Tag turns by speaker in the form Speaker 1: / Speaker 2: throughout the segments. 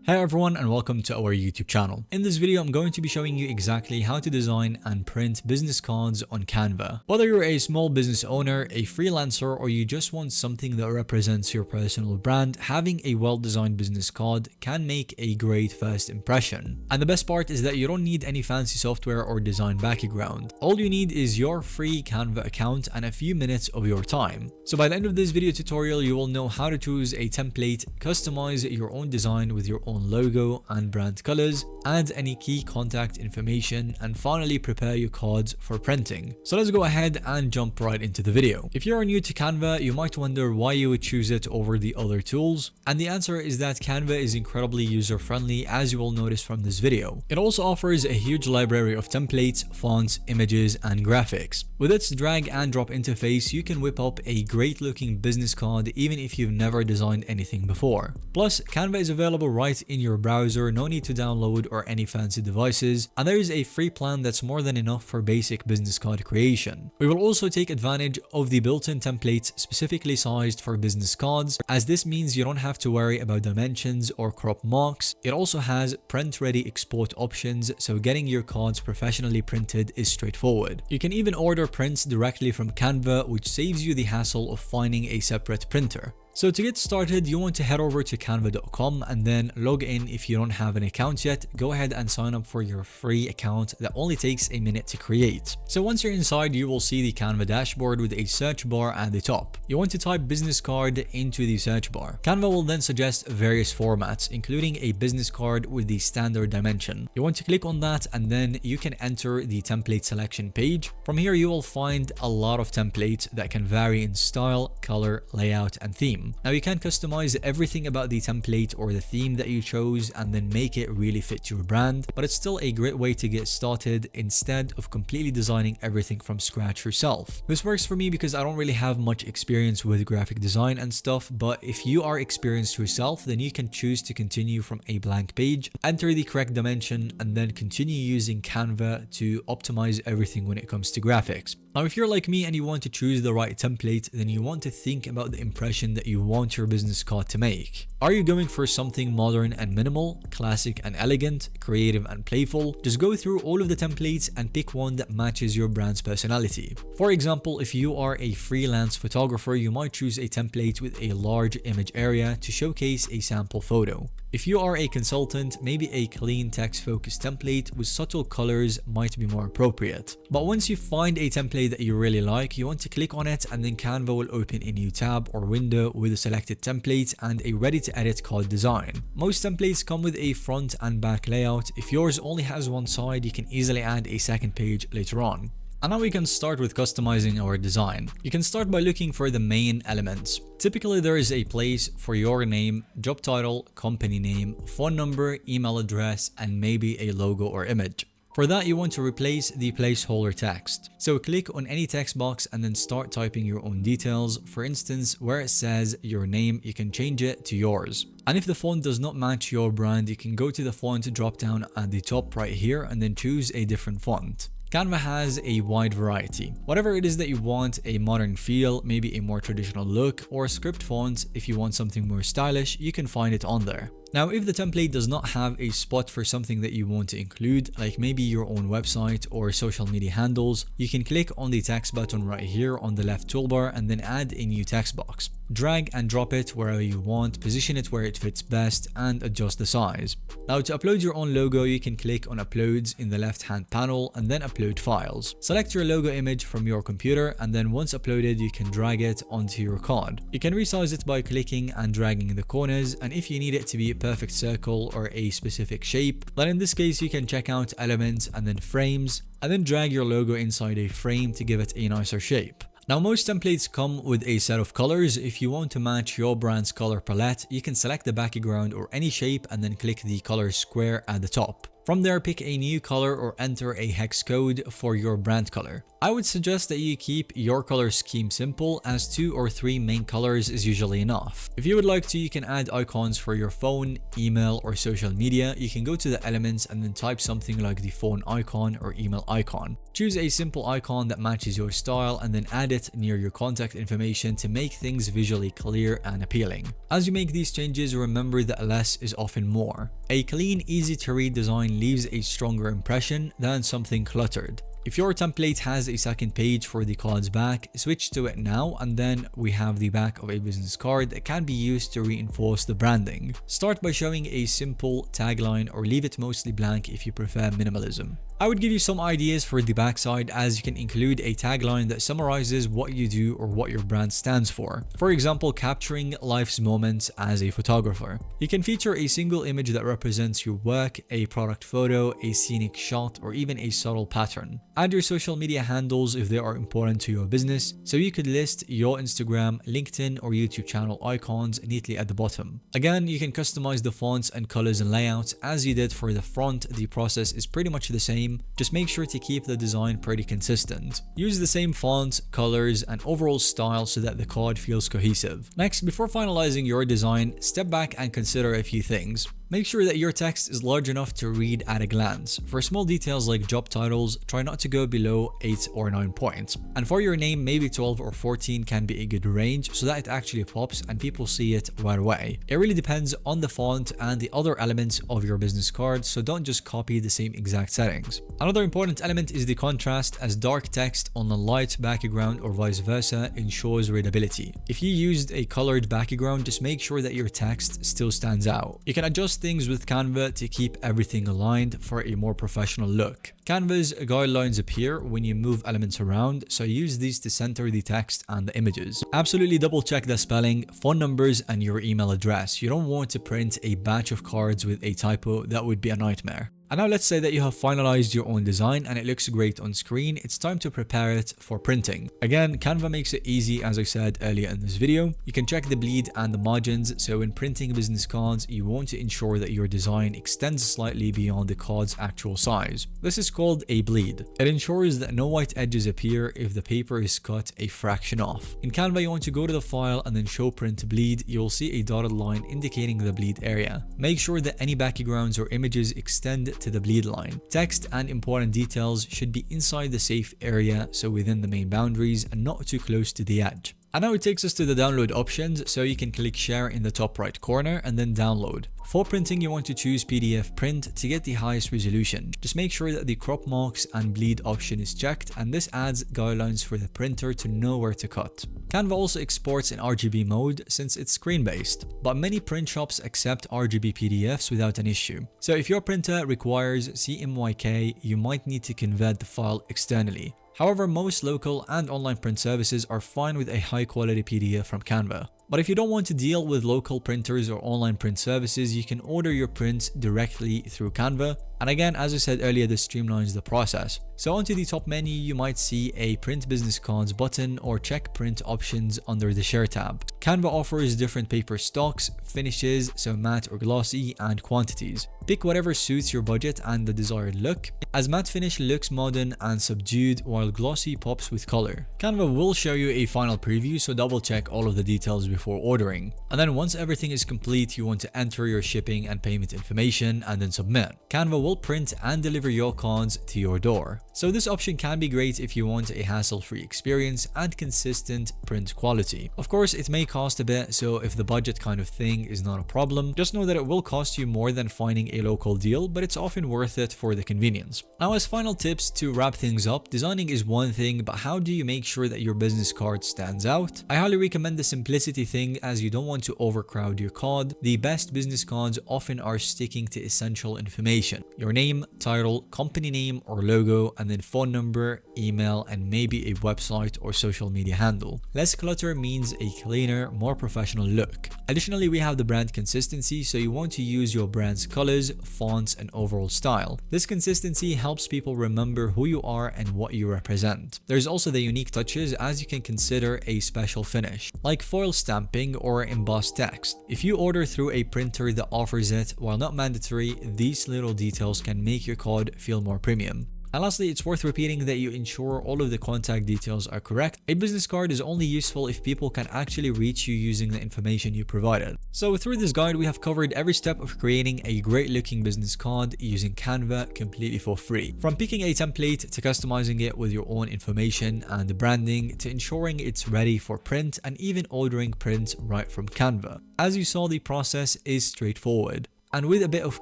Speaker 1: Hi everyone and welcome to our YouTube channel. In this video, I'm going to be showing you exactly how to design and print business cards on Canva. Whether you're a small business owner, a freelancer, or you just want something that represents your personal brand, having a well-designed business card can make a great first impression. And the best part is that you don't need any fancy software or design background. All you need is your free Canva account and a few minutes of your time. So by the end of this video tutorial, you will know how to choose a template, customize your own design with your own logo and brand colors, add any key contact information, and finally prepare your cards for printing. So let's go ahead and jump right into the video. If you're new to Canva, you might wonder why you would choose it over the other tools, and the answer is that Canva is incredibly user-friendly, as you will notice from this video. It also offers a huge library of templates, fonts, images, and graphics. With its drag and drop interface, you can whip up a great looking business card even if you've never designed anything before. Plus, Canva is available right in your browser, no need to download or any fancy devices, and there is a free plan that's more than enough for basic business card creation. We will also take advantage of the built-in templates specifically sized for business cards, as this means you don't have to worry about dimensions or crop marks. It also has print-ready export options, so getting your cards professionally printed is straightforward. You can even order prints directly from Canva, which saves you the hassle of finding a separate printer. So to get started, you want to head over to canva.com and then log in. If you don't have an account yet, go ahead and sign up for your free account that only takes a minute to create. So once you're inside, you will see the Canva dashboard with a search bar at the top. You want to type business card into the search bar. Canva will then suggest various formats, including a business card with the standard dimension. You want to click on that and then you can enter the template selection page. From here, you will find a lot of templates that can vary in style, color, layout, and theme. Now you can customize everything about the template or the theme that you chose and then make it really fit your brand, but it's still a great way to get started instead of completely designing everything from scratch yourself. This works for me because I don't really have much experience with graphic design and stuff, but if you are experienced yourself, then you can choose to continue from a blank page, enter the correct dimension, and then continue using Canva to optimize everything when it comes to graphics. Now, if you're like me and you want to choose the right template, then you want to think about the impression that you want your business card to make. Are you going for something modern and minimal, classic and elegant, creative and playful? Just go through all of the templates and pick one that matches your brand's personality. For example, if you are a freelance photographer, you might choose a template with a large image area to showcase a sample photo. If you are a consultant, maybe a clean text-focused template with subtle colors might be more appropriate. But once you find a template that you really like, you want to click on it and then Canva will open a new tab or window with a selected template and a ready-to-edit card design. Most templates come with a front and back layout. If yours only has one side, you can easily add a second page later on. And now we can start with customizing our design. You can start by looking for the main elements. Typically, there is a place for your name, job title, company name, phone number, email address, and maybe a logo or image. For that, you want to replace the placeholder text. So click on any text box and then start typing your own details. For instance, where it says your name, you can change it to yours. And if the font does not match your brand, you can go to the font drop down at the top right here and then choose a different font. Canva has a wide variety. Whatever it is that you want, a modern feel, maybe a more traditional look, or a script font, if you want something more stylish, you can find it on there. Now, if the template does not have a spot for something that you want to include, like maybe your own website or social media handles, you can click on the text button right here on the left toolbar and then add a new text box. Drag and drop it wherever you want, position it where it fits best, and adjust the size. Now, to upload your own logo, you can click on Uploads in the left-hand panel and then Upload Files. Select your logo image from your computer, and then once uploaded, you can drag it onto your card. You can resize it by clicking and dragging the corners, and if you need it to be a perfect circle or a specific shape, then in this case, you can check out Elements and then Frames, and then drag your logo inside a frame to give it a nicer shape. Now, most templates come with a set of colors. If you want to match your brand's color palette, you can select the background or any shape and then click the color square at the top. From there, pick a new color or enter a hex code for your brand color. I would suggest that you keep your color scheme simple, as 2 or 3 main colors is usually enough. If you would like to, you can add icons for your phone, email, or social media. You can go to the elements and then type something like the phone icon or email icon. Choose a simple icon that matches your style and then add it near your contact information to make things visually clear and appealing. As you make these changes, remember that less is often more. A clean, easy to read design leaves a stronger impression than something cluttered. If your template has a second page for the card's back, switch to it now, and then we have the back of a business card that can be used to reinforce the branding. Start by showing a simple tagline or leave it mostly blank if you prefer minimalism. I would give you some ideas for the backside, as you can include a tagline that summarizes what you do or what your brand stands for. For example, capturing life's moments as a photographer. You can feature a single image that represents your work, a product photo, a scenic shot, or even a subtle pattern. Add your social media handles if they are important to your business, so you could list your Instagram, LinkedIn, or YouTube channel icons neatly at the bottom. Again, you can customize the fonts and colors and layouts as you did for the front. The process is pretty much the same. Just make sure to keep the design pretty consistent. Use the same fonts, colors, and overall style so that the card feels cohesive. Next, before finalizing your design, step back and consider a few things. Make sure that your text is large enough to read at a glance. For small details like job titles, try not to go below 8 or 9 points. And for your name, maybe 12 or 14 can be a good range so that it actually pops and people see it right away. It really depends on the font and the other elements of your business card, so don't just copy the same exact settings. Another important element is the contrast, as dark text on a light background or vice versa ensures readability. If you used a colored background, just make sure that your text still stands out. You can adjust things with Canva to keep everything aligned for a more professional look. Canva's guidelines appear when you move elements around, so use these to center the text and the images. Absolutely double check the spelling, phone numbers, and your email address. You don't want to print a batch of cards with a typo. That would be a nightmare. And now let's say that you have finalized your own design and it looks great on screen. It's time to prepare it for printing. Again, Canva makes it easy, as I said earlier in this video. You can check the bleed and the margins, so when printing business cards, you want to ensure that your design extends slightly beyond the card's actual size. This is called a bleed. It ensures that no white edges appear if the paper is cut a fraction off. In Canva, you want to go to the file and then show print bleed. You'll see a dotted line indicating the bleed area. Make sure that any backgrounds or images extend to the bleed line. Text and important details should be inside the safe area, so within the main boundaries and not too close to the edge. And now it takes us to the download options, so you can click share in the top right corner and then download. For printing, you want to choose PDF print to get the highest resolution. Just make sure that the crop marks and bleed option is checked, and this adds guidelines for the printer to know where to cut. Canva also exports in RGB mode since it's screen-based, but many print shops accept RGB PDFs without an issue. So if your printer requires CMYK, you might need to convert the file externally. However, most local and online print services are fine with a high-quality PDF from Canva. But if you don't want to deal with local printers or online print services, you can order your prints directly through Canva. And again, as I said earlier, this streamlines the process. So onto the top menu, you might see a print business cards button or check print options under the share tab. Canva offers different paper stocks, finishes, so matte or glossy, and quantities. Pick whatever suits your budget and the desired look, as matte finish looks modern and subdued while glossy pops with color. Canva will show you a final preview, so double check all of the details before ordering. And then once everything is complete, you want to enter your shipping and payment information and then submit. Canva will print and deliver your cards to your door. So this option can be great if you want a hassle-free experience and consistent print quality. Of course, it may cost a bit, so if the budget kind of thing is not a problem, just know that it will cost you more than finding a local deal, but it's often worth it for the convenience. Now, as final tips to wrap things up, designing is one thing, but how do you make sure that your business card stands out? I highly recommend the simplicity thing, as you don't want to overcrowd your card. The best business cards often are sticking to essential information: your name, title, company name or logo, and then phone number, email, and maybe a website or social media handle. Less clutter means a cleaner, more professional look. Additionally, we have the brand consistency, so you want to use your brand's colors, fonts, and overall style. This consistency helps people remember who you are and what you represent. There's also the unique touches, as you can consider a special finish, like foil stamping or embossed text. If you order through a printer that offers it, while not mandatory, these little details can make your card feel more premium. And lastly, it's worth repeating that you ensure all of the contact details are correct. A business card is only useful if people can actually reach you using the information you provided. So through this guide, we have covered every step of creating a great looking business card using Canva completely for free. From picking a template to customizing it with your own information and the branding, to ensuring it's ready for print, and even ordering prints right from Canva. As you saw, the process is straightforward. And with a bit of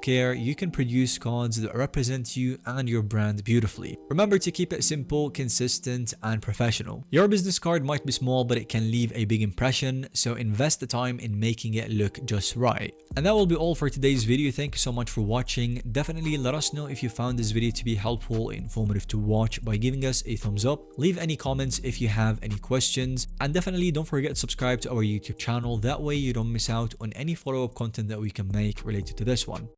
Speaker 1: care, you can produce cards that represent you and your brand beautifully. Remember to keep it simple, consistent, and professional. Your business card might be small, but it can leave a big impression, so invest the time in making it look just right. And that will be all for today's video. Thank you so much for watching. Definitely let us know if you found this video to be helpful, informative to watch by giving us a thumbs up. Leave any comments if you have any questions, and definitely don't forget to subscribe to our YouTube channel. That way you don't miss out on any follow-up content that we can make related to this one.